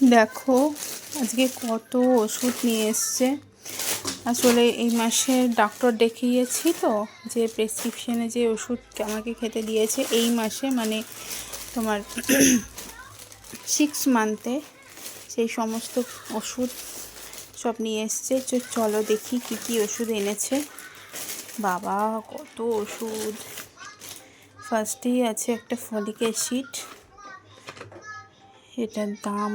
দেখো আজকে কত ওষুধ নিয়ে এসছে। আসলে এই মাসে ডক্টর দেখিয়েছি তো, যে প্রেসক্রিপশনে যে ওষুধ আমাকে খেতে দিয়েছে এই মাসে, মানে তোমার 6 মান্থে সেই সমস্ত ওষুধ সব নিয়ে এসছে। চলো দেখি কি কি ওষুধ এনেছে। বাবা কত ওষুধ! ফার্স্টেই আছে একটা ফলিক অ্যাসিড, এটার দাম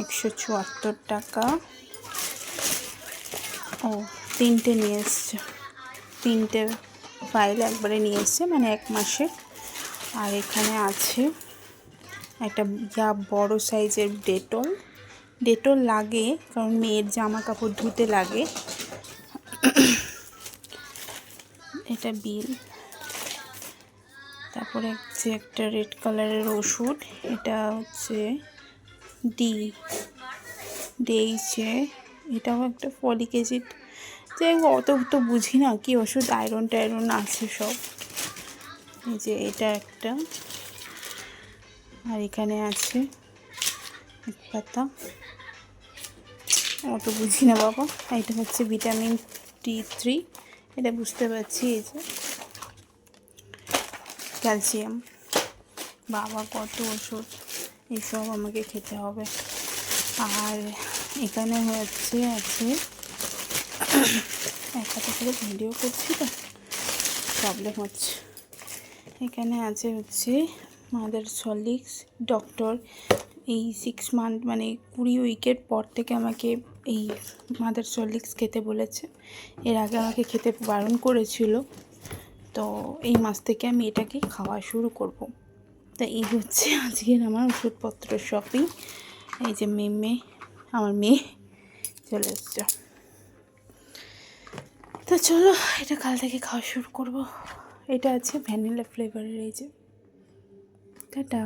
174 টাকা। ও 3টে নিয়ে এসছে, 3টে ফাইল একবারে নিয়ে এসছে, মানে 1 মাসে। আর এখানে আছে একটা বড় সাইজের ডেটল লাগে, কারণ মেয়ের জামা কাপড় ধুতে লাগে। এটা বিল। তারপরে হচ্ছে একটা রেড কালারের ওষুধ, এটা হচ্ছে দিয়েছে। এটাও একটা ফলিক অ্যাসিড, যে অত তো বুঝি না কি ওষুধ, আয়রন টায়রন আছে সব। এই যে এটা একটা, আর এখানে আছে এক পাতা, অত বুঝি না বাবা। এটা হচ্ছে ভিটামিন D3, এটা বুঝতে পারছি। এই যে ক্যালসিয়াম। বাবা কত ওষুধ, এইসব আমাকে খেতে হবে। আর এখানে আছে এক হাতে করে ভিডিও করছি তো প্রবলেম হচ্ছে। এখানে হচ্ছে মাদার সলিক্স। ডক্টর এই 6 মান্থ মানে 20 উইকের পর থেকে আমাকে এই মাদার সলিক্স খেতে বলেছে। এর আগে আমাকে খেতে বারণ করেছিল, তো এই মাস থেকে আমি এটাকে খাওয়া শুরু করব। তা এই হচ্ছে আজকের আমার ওষুধপত্র শপিং। এই যে আমার মেয়ে চলে এসছে। তো চলো এটা কাল থেকে খাওয়া শুরু করব। এটা আছে ভ্যানিলা ফ্লেভারের। এই যে টাটা।